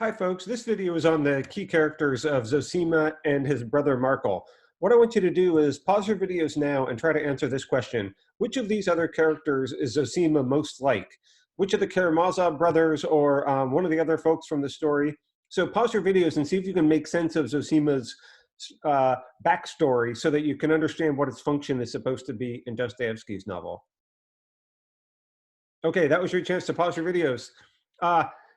Hi, folks. This video is on the key characters of Zosima and his brother Markel. What I want you to do is pause your videos now and try to answer this question. Which of these other characters is Zosima most like? Which of the Karamazov brothers or one of the other folks from the story? So pause your videos and see if you can make sense of Zosima's backstory so that you can understand what its function is supposed to be in Dostoevsky's novel. Okay, that was your chance to pause your videos.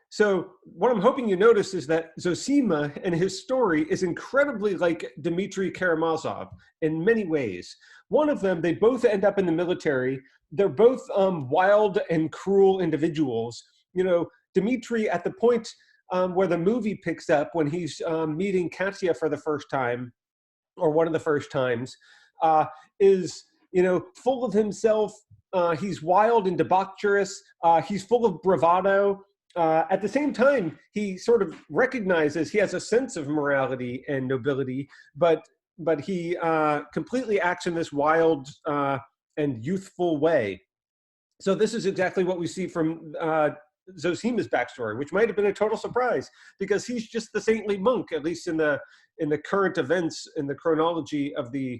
So what I'm hoping you notice is that Zosima and his story is incredibly like Dmitry Karamazov in many ways. One of them, they both end up in the military. They're both wild and cruel individuals. You know, Dmitry, at the point where the movie picks up, when he's meeting Katya for the first time, or one of the first times, is, full of himself. He's wild and debaucherous. He's full of bravado. At the same time, he sort of recognizes he has a sense of morality and nobility, but he completely acts in this wild and youthful way. So this is exactly what we see from Zosima's backstory, which might have been a total surprise because he's just the saintly monk, at least in the current events in the chronology of the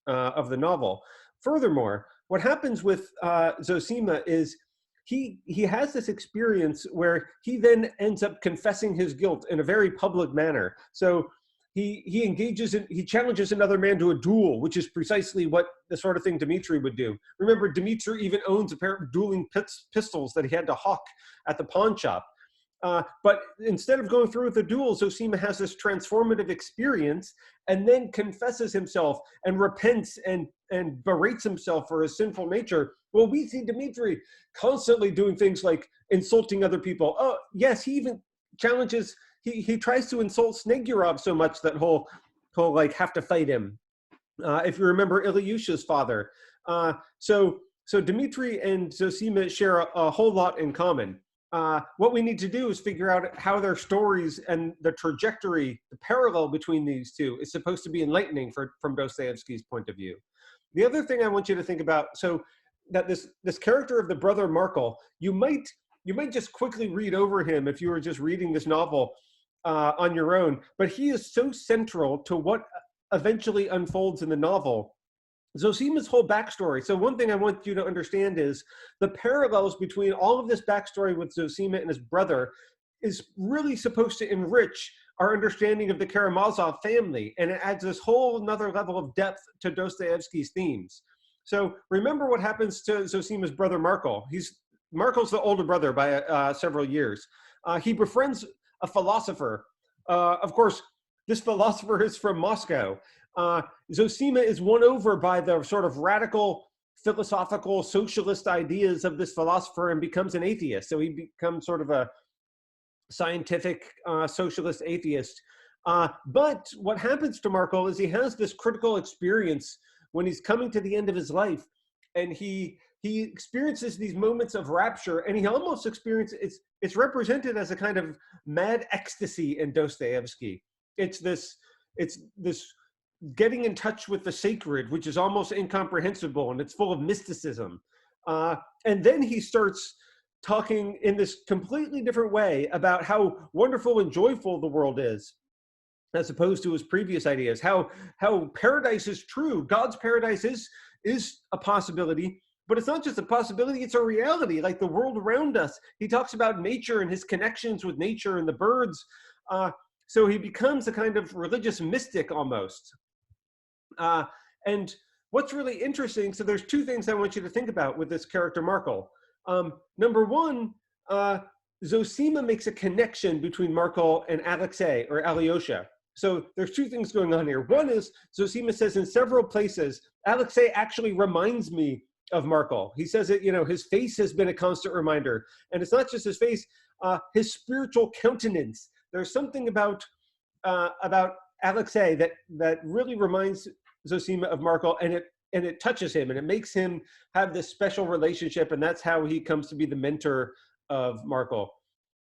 novel. Furthermore, what happens with Zosima is he has this experience where he then ends up confessing his guilt in a very public manner. So he challenges another man to a duel, which is precisely what the sort of thing Dmitry would do. Remember, Dmitry even owns a pair of dueling pistols that he had to hawk at the pawn shop. But instead of going through with the duel, Zosima has this transformative experience and then confesses himself and repents and berates himself for his sinful nature. Well, we see Dmitry constantly doing things like insulting other people. Oh, yes, he even challenges, he tries to insult Snegurov so much that he'll like have to fight him. If you remember Ilyusha's father. So Dmitry and Zosima share a whole lot in common. What we need to do is figure out how their stories and the trajectory, the parallel between these two is supposed to be enlightening from Dostoevsky's point of view. The other thing I want you to think about, so that this character of the brother Markel, you might just quickly read over him if you were just reading this novel on your own, but he is so central to what eventually unfolds in the novel. Zosima's whole backstory. So one thing I want you to understand is the parallels between all of this backstory with Zosima and his brother is really supposed to enrich our understanding of the Karamazov family, and it adds this whole another level of depth to Dostoevsky's themes. So remember what happens to Zosima's brother Markel. Markel's the older brother by several years. He befriends a philosopher. Of course, this philosopher is from Moscow. Zosima is won over by the sort of radical philosophical socialist ideas of this philosopher and becomes an atheist. So he becomes sort of a scientific socialist atheist. But what happens to Markel is he has this critical experience when he's coming to the end of his life, and he experiences these moments of rapture, and he almost experiences, it's represented as a kind of mad ecstasy in Dostoevsky. It's this getting in touch with the sacred, which is almost incomprehensible, and it's full of mysticism. And then he starts talking in this completely different way about how wonderful and joyful the world is, as opposed to his previous ideas, how paradise is true. God's paradise is a possibility, but it's not just a possibility, it's a reality, like the world around us. He talks about nature and his connections with nature and the birds. So he becomes a kind of religious mystic almost. And what's really interesting, so there's two things I want you to think about with this character Markel. Number one, Zosima makes a connection between Markel and Alexei or Alyosha. So there's two things going on here. One is Zosima says in several places, Alexei actually reminds me of Markel. He says that, his face has been a constant reminder. And it's not just his face, his spiritual countenance. There's something about Alexei that really reminds Zosima of Markel, and it touches him, and it makes him have this special relationship, and that's how he comes to be the mentor of Markel.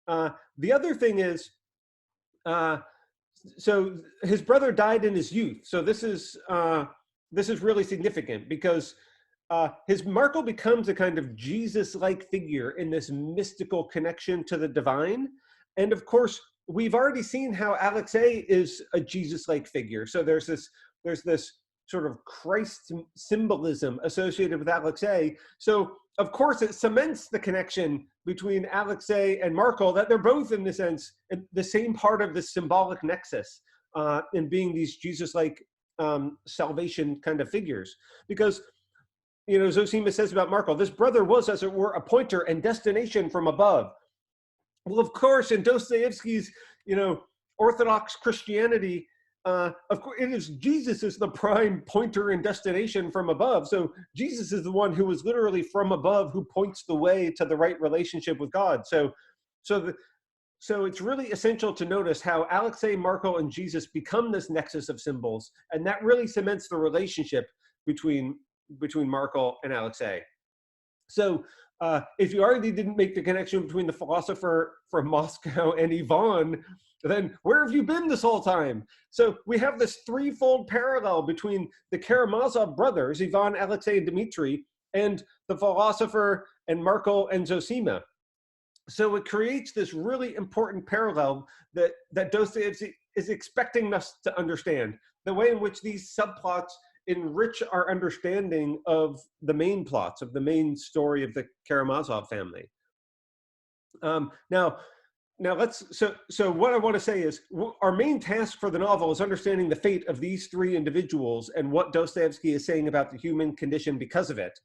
The other thing is, so his brother died in his youth. So this is really significant because his Markel becomes a kind of Jesus-like figure in this mystical connection to the divine. And of course, we've already seen how Alexei is a Jesus-like figure. So there's this sort of Christ symbolism associated with Alexei. So of course it cements the connection between Alexei and Markel, that they're both in the sense the same part of the symbolic nexus in being these Jesus-like salvation kind of figures. Because, you know, Zosima says about Markel, this brother was, as it were, a pointer and destination from above. Well, of course, in Dostoevsky's, you know, Orthodox Christianity, of course, it is Jesus is the prime pointer and destination from above. So Jesus is the one who is literally from above, who points the way to the right relationship with God. So it's really essential to notice how Alexei, Markel, and Jesus become this nexus of symbols, and that really cements the relationship between Markel and Alexei. So if you already didn't make the connection between the philosopher from Moscow and Ivan, then where have you been this whole time? So we have this threefold parallel between the Karamazov brothers, Ivan, Alexei, and Dmitri, and the philosopher and Markel and Zosima. So it creates this really important parallel that Dostoevsky is expecting us to understand, the way in which these subplots enrich our understanding of the main plots, of the main story of the Karamazov family. So what I want to say is our main task for the novel is understanding the fate of these three individuals and what Dostoevsky is saying about the human condition because of it.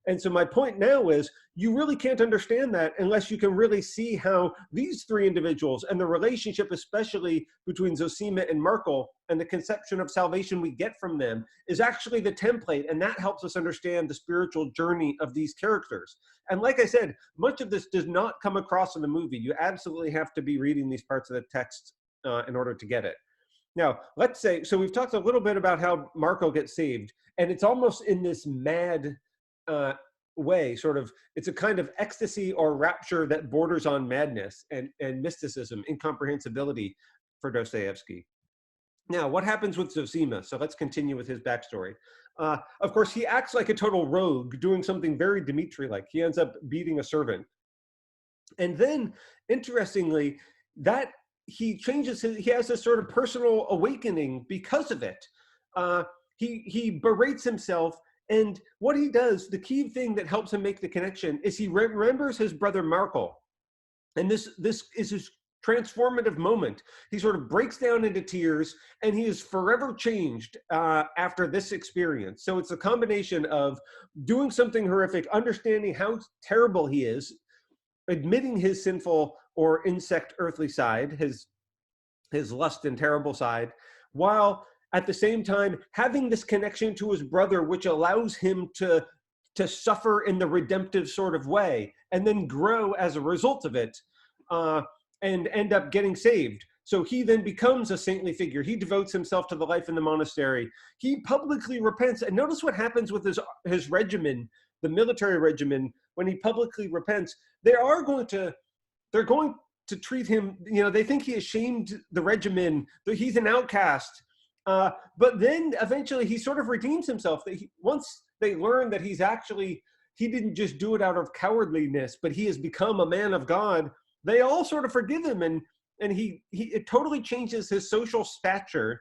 And so my point now is you really can't understand that unless you can really see how these three individuals and the relationship, especially between Zosima and Markel, and the conception of salvation we get from them is actually the template. And that helps us understand the spiritual journey of these characters. And like I said, much of this does not come across in the movie. You absolutely have to be reading these parts of the text in order to get it. Now, let's say, so we've talked a little bit about how Markel gets saved, and it's almost in this mad way, sort of, it's a kind of ecstasy or rapture that borders on madness and mysticism, incomprehensibility for Dostoevsky. Now, what happens with Zosima? So let's continue with his backstory. Of course, he acts like a total rogue, doing something very Dmitri-like. He ends up beating a servant. And then, interestingly, that he changes, he has this sort of personal awakening because of it. He berates himself. And what he does, the key thing that helps him make the connection, is he remembers his brother Markel. And this is his transformative moment. He sort of breaks down into tears, and he is forever changed after this experience. So it's a combination of doing something horrific, understanding how terrible he is, admitting his sinful or insect earthly side, his lust and terrible side, while at the same time having this connection to his brother, which allows him to suffer in the redemptive sort of way, and then grow as a result of it, and end up getting saved. So he then becomes a saintly figure. He devotes himself to the life in the monastery. He publicly repents. And notice what happens with his regimen, the military regimen, when he publicly repents. They're going to treat him, you know, they think he has shamed the regimen, that he's an outcast. But then eventually he sort of redeems himself. Once they learn that he didn't just do it out of cowardliness, but he has become a man of God, they all sort of forgive him, and it totally changes his social stature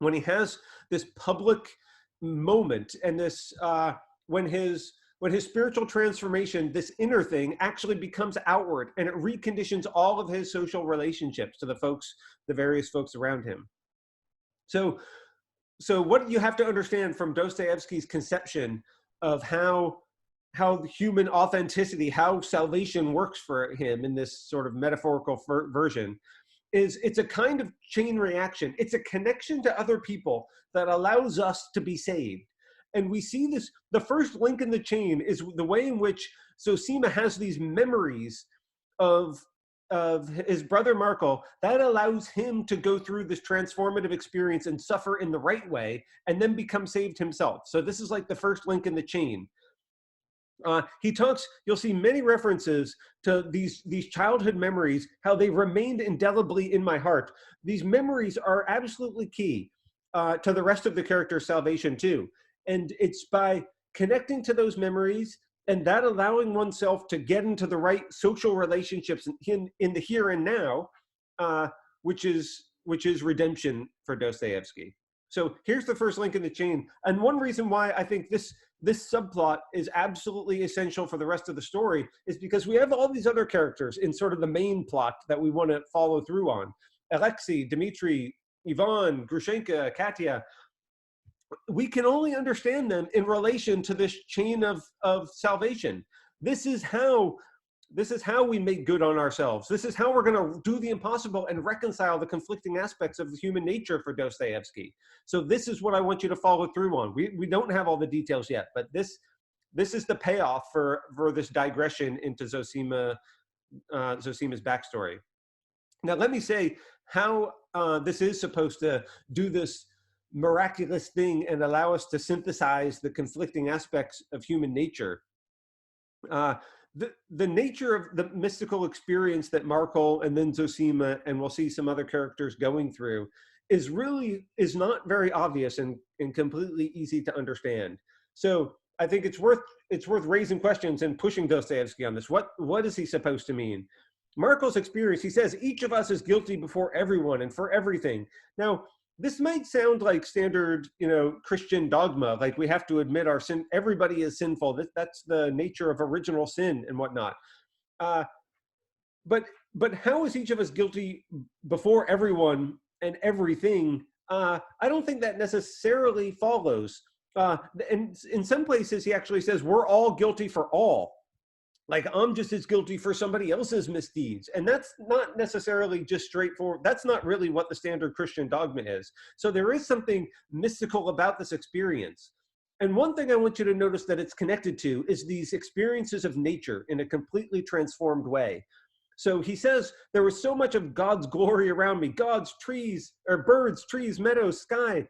when he has this public moment, and this when his spiritual transformation, this inner thing, actually becomes outward, and it reconditions all of his social relationships to the various folks around him. So what you have to understand from Dostoevsky's conception of how human authenticity, how salvation works for him in this sort of metaphorical version, is it's a kind of chain reaction. It's a connection to other people that allows us to be saved. And we see this, the first link in the chain is the way in which Zosima has these memories of his brother Markel that allows him to go through this transformative experience and suffer in the right way, and then become saved himself. So this is like the first link in the chain. You'll see many references to these childhood memories, how they remained indelibly in my heart. These memories are absolutely key to the rest of the character's salvation too. And it's by connecting to those memories and that allowing oneself to get into the right social relationships in the here and now, which is redemption for Dostoevsky. So here's the first link in the chain. And one reason why I think this subplot is absolutely essential for the rest of the story is because we have all these other characters in sort of the main plot that we want to follow through on. Alexei, Dmitri, Ivan, Grushenka, Katya. We can only understand them in relation to this chain of salvation. This is how we make good on ourselves. This is how we're going to do the impossible and reconcile the conflicting aspects of the human nature for Dostoevsky. So this is what I want you to follow through on. We don't have all the details yet, but this is the payoff for this digression into Zosima's backstory. Now, let me say how this is supposed to do this miraculous thing and allow us to synthesize the conflicting aspects of human nature. The nature of the mystical experience that Markel and then Zosima, and we'll see some other characters going through, is not very obvious and completely easy to understand. So I think it's worth raising questions and pushing Dostoevsky on this. What is he supposed to mean? Markel's experience, he says, each of us is guilty before everyone and for everything. Now, this might sound like standard, Christian dogma, like we have to admit our sin. Everybody is sinful. That's the nature of original sin and whatnot. But how is each of us guilty before everyone and everything? I don't think that necessarily follows. And in some places, he actually says we're all guilty for all. Like I'm just as guilty for somebody else's misdeeds. And that's not necessarily just straightforward. That's not really what the standard Christian dogma is. So there is something mystical about this experience. And one thing I want you to notice that it's connected to is these experiences of nature in a completely transformed way. So he says, there was so much of God's glory around me, God's trees, or birds, trees, meadows, sky.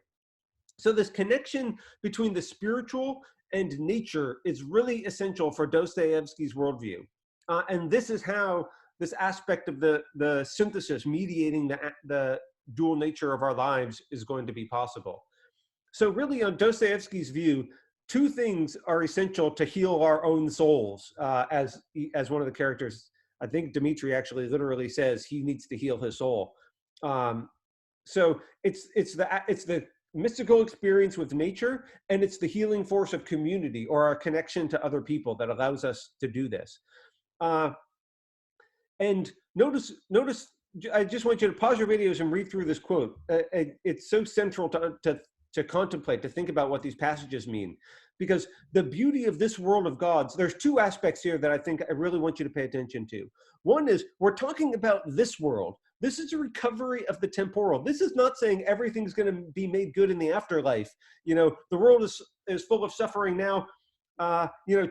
So this connection between the spiritual and nature is really essential for Dostoevsky's worldview. And this is how this aspect of the synthesis mediating the dual nature of our lives is going to be possible. So really on Dostoevsky's view, two things are essential to heal our own souls, as one of the characters, I think Dmitri actually literally says he needs to heal his soul. So it's the mystical experience with nature, and it's the healing force of community or our connection to other people that allows us to do this. And notice, I just want you to pause your videos and read through this quote. It's so central to contemplate, to think about what these passages mean, because the beauty of this world of God's, there's two aspects here that I think I really want you to pay attention to. One is we're talking about this world. This is a recovery of the temporal. This is not saying everything's going to be made good in the afterlife. The world is full of suffering now.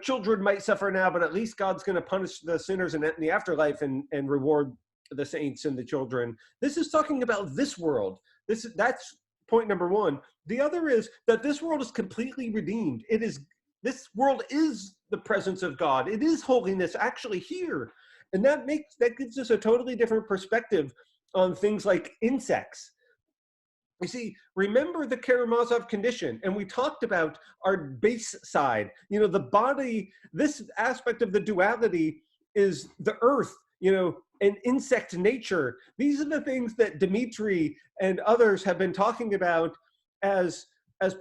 Children might suffer now, but at least God's going to punish the sinners in the afterlife and reward the saints and the children. This is talking about this world. That's point number one. The other is that this world is completely redeemed. This world is the presence of God. It is holiness actually here. And that gives us a totally different perspective on things like insects. You see, remember the Karamazov condition, and we talked about our base side. The body, this aspect of the duality is the earth, and insect nature. These are the things that Dmitri and others have been talking about as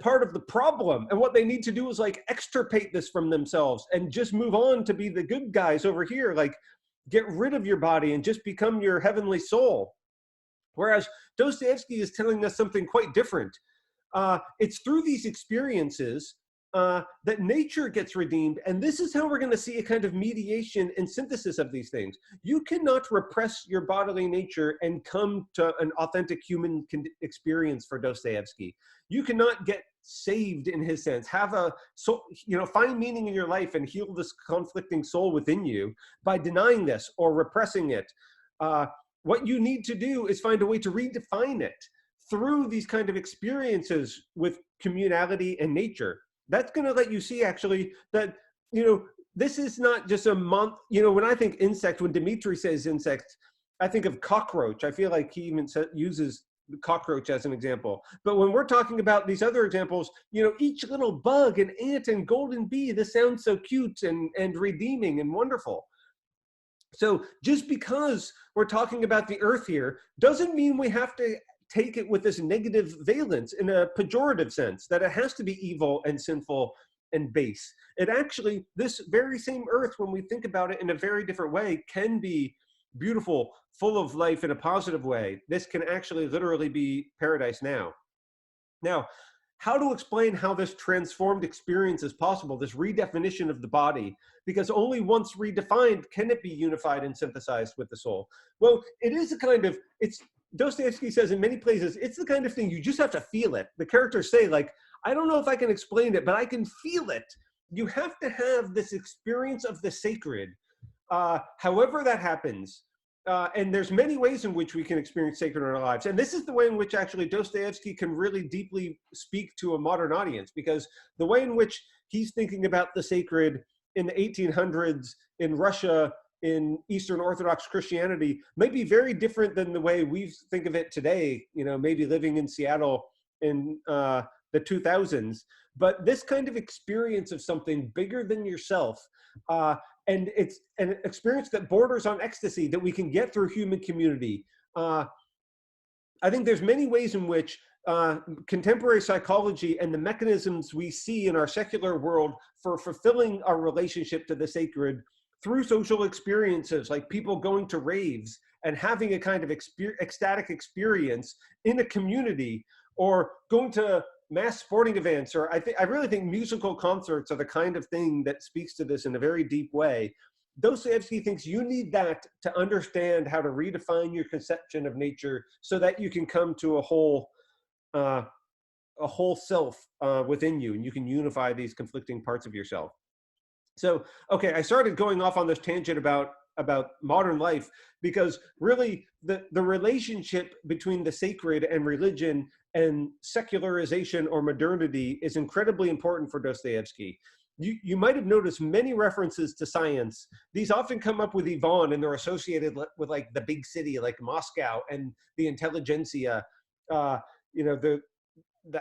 part of the problem. And what they need to do is like extirpate this from themselves and just move on to be the good guys over here. Like, get rid of your body and just become your heavenly soul. Whereas Dostoevsky is telling us something quite different. It's through these experiences that nature gets redeemed. And this is how we're going to see a kind of mediation and synthesis of these things. You cannot repress your bodily nature and come to an authentic human experience for Dostoevsky. You cannot get saved in his sense, have a soul, find meaning in your life and heal this conflicting soul within you by denying this or repressing it. What you need to do is find a way to redefine it through these kind of experiences with communality and nature. That's going to let you see actually that, this is not just a month. When I think insect, when Dmitri says insect, I think of cockroach. I feel like he even uses the cockroach as an example. But when we're talking about these other examples, each little bug and ant and golden bee, this sounds so cute and redeeming and wonderful. So just because we're talking about the earth here doesn't mean we have to take it with this negative valence in a pejorative sense, that it has to be evil and sinful and base. It actually, this very same earth, when we think about it in a very different way, can be beautiful, full of life in a positive way. This can actually literally be paradise now. Now, how to explain how this transformed experience is possible, this redefinition of the body, because only once redefined can it be unified and synthesized with the soul. Well, it is a kind of, it's, Dostoevsky says in many places, it's the kind of thing you just have to feel it. The characters say, like, I don't know if I can explain it, but I can feel it. You have to have this experience of the sacred, however that happens. And there's many ways in which we can experience sacred in our lives. And this is the way in which actually Dostoevsky can really deeply speak to a modern audience, because the way in which he's thinking about the sacred in the 1800s in Russia, in Eastern Orthodox Christianity, might be very different than the way we think of it today, you know, maybe living in Seattle in the 2000s. But this kind of experience of something bigger than yourself, and it's an experience that borders on ecstasy that we can get through human community. I think there's many ways in which contemporary psychology and the mechanisms we see in our secular world for fulfilling our relationship to the sacred through social experiences, like people going to raves and having a kind of ecstatic experience in a community, or going to mass sporting events, or I really think musical concerts are the kind of thing that speaks to this in a very deep way. Dostoevsky thinks you need that to understand how to redefine your conception of nature, so that you can come to a whole self within you, and you can unify these conflicting parts of yourself. So, okay, I started going off on this tangent about modern life, because really the relationship between the sacred and religion and secularization or modernity is incredibly important for Dostoevsky. You might have noticed many references to science. These often come up with Ivan, and they're associated with like the big city, like Moscow, and the intelligentsia, you know, the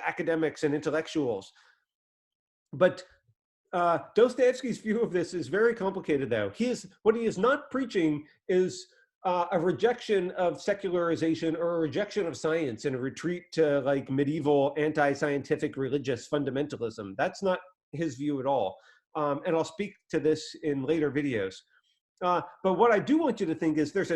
academics and intellectuals. But Dostoevsky's view of this is very complicated, though. What he is not preaching is a rejection of secularization or a rejection of science and a retreat to like medieval anti-scientific religious fundamentalism. That's not his view at all. And I'll speak to this in later videos. But what I do want you to think is there's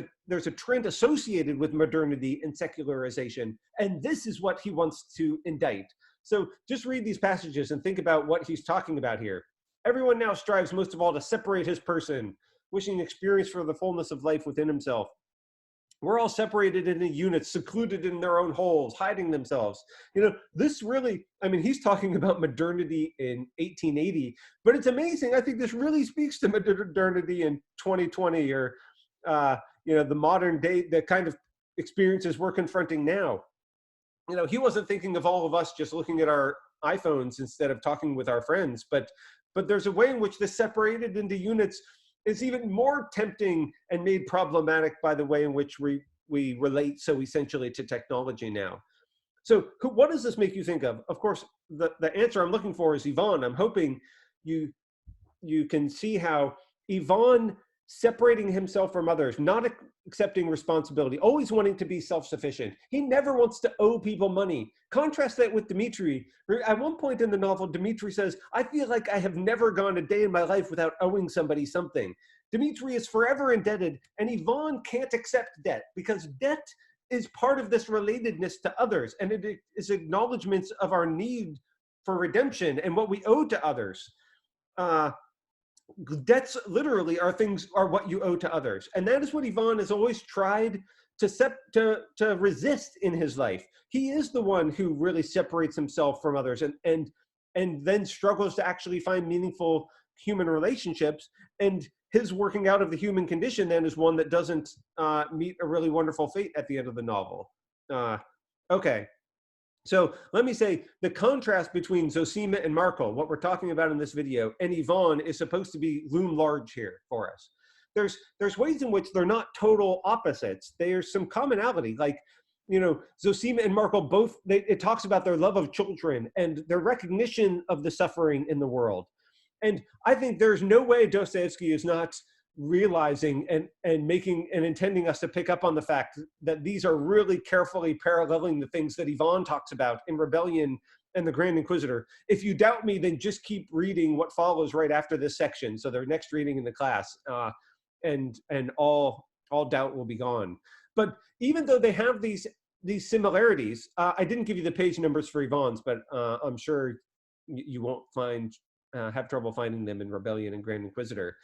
a trend associated with modernity and secularization, and this is what he wants to indict. So just read these passages and think about what he's talking about here. Everyone now strives most of all to separate his person, wishing experience for the fullness of life within himself. We're all separated into units, secluded in their own holes, hiding themselves. You know, this really, I mean, he's talking about modernity in 1880, but it's amazing. I think this really speaks to modernity in 2020, or, you know, the modern day, the kind of experiences we're confronting now. You know, he wasn't thinking of all of us just looking at our iPhones instead of talking with our friends, but there's a way in which this separated into units is even more tempting and made problematic by the way in which we relate so essentially to technology now. So what does this make you think of? Of course, the answer I'm looking for is Ivan. I'm hoping you can see how Ivan separating himself from others, not accepting responsibility, always wanting to be self-sufficient. He never wants to owe people money. Contrast that with Dmitri. At one point in the novel, Dmitri says, I feel like I have never gone a day in my life without owing somebody something. Dmitri is forever indebted, and Ivan can't accept debt, because debt is part of this relatedness to others, and it is acknowledgments of our need for redemption and what we owe to others. Debts literally are what you owe to others, and that is what Ivan has always tried to resist in his life. He is the one who really separates himself from others, and then struggles to actually find meaningful human relationships. And his working out of the human condition then is one that doesn't meet a really wonderful fate at the end of the novel. Okay. So let me say the contrast between Zosima and Markel, what we're talking about in this video, and Ivan is supposed to be loom large here for us. There's ways in which they're not total opposites. There's some commonality, like, you know, Zosima and Markel both, it talks about their love of children and their recognition of the suffering in the world. And I think there's no way Dostoevsky is not realizing and making and intending us to pick up on the fact that these are really carefully paralleling the things that Ivan talks about in Rebellion and the Grand Inquisitor. If you doubt me, then just keep reading what follows right after this section. So their next reading in the class, and all doubt will be gone. But even though they have these similarities, I didn't give you the page numbers for Ivan's, but I'm sure you won't have trouble finding them in Rebellion and Grand Inquisitor.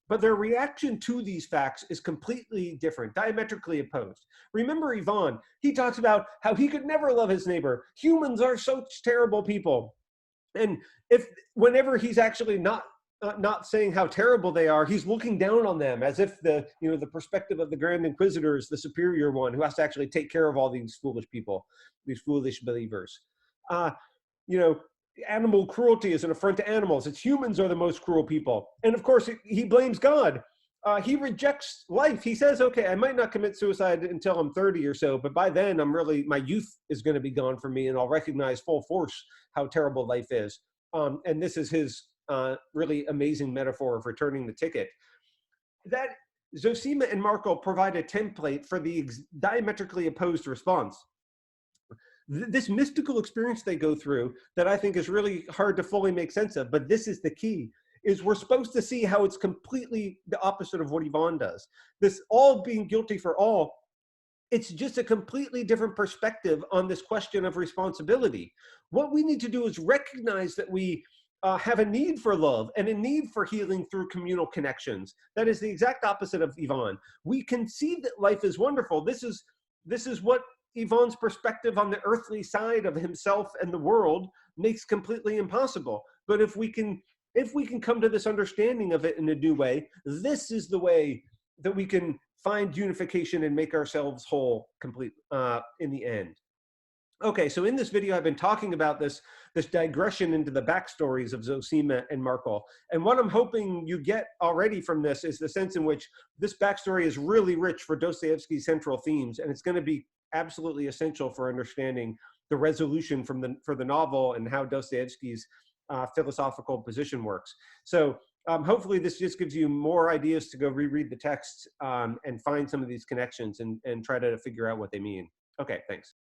But their reaction to these facts is completely different, diametrically opposed. Remember Ivan, he talks about how he could never love his neighbor. Humans are such terrible people. And whenever he's actually not saying how terrible they are, he's looking down on them as if the perspective of the Grand Inquisitor is the superior one who has to actually take care of all these foolish people, these foolish believers. Animal cruelty is an affront to animals. It's humans are the most cruel people. And of course, he blames God. He rejects life. He says, okay, I might not commit suicide until I'm 30 or so, but by then my youth is going to be gone from me and I'll recognize full force how terrible life is. And this is his really amazing metaphor of returning the ticket. That Zosima and Markel provide a template for the diametrically opposed response. This mystical experience they go through that I think is really hard to fully make sense of, but this is the key, is we're supposed to see how it's completely the opposite of what Ivan does. This all being guilty for all, it's just a completely different perspective on this question of responsibility. What we need to do is recognize that we have a need for love and a need for healing through communal connections. That is the exact opposite of Ivan. We concede that life is wonderful. This is what Ivan's perspective on the earthly side of himself and the world makes completely impossible. But if we can come to this understanding of it in a new way, this is the way that we can find unification and make ourselves whole complete in the end. Okay, so in this video, I've been talking about this digression into the backstories of Zosima and Markel. And what I'm hoping you get already from this is the sense in which this backstory is really rich for Dostoevsky's central themes, and it's going to be absolutely essential for understanding the resolution for the novel and how Dostoevsky's philosophical position works. So hopefully this just gives you more ideas to go reread the text and find some of these connections and try to figure out what they mean. Okay, thanks.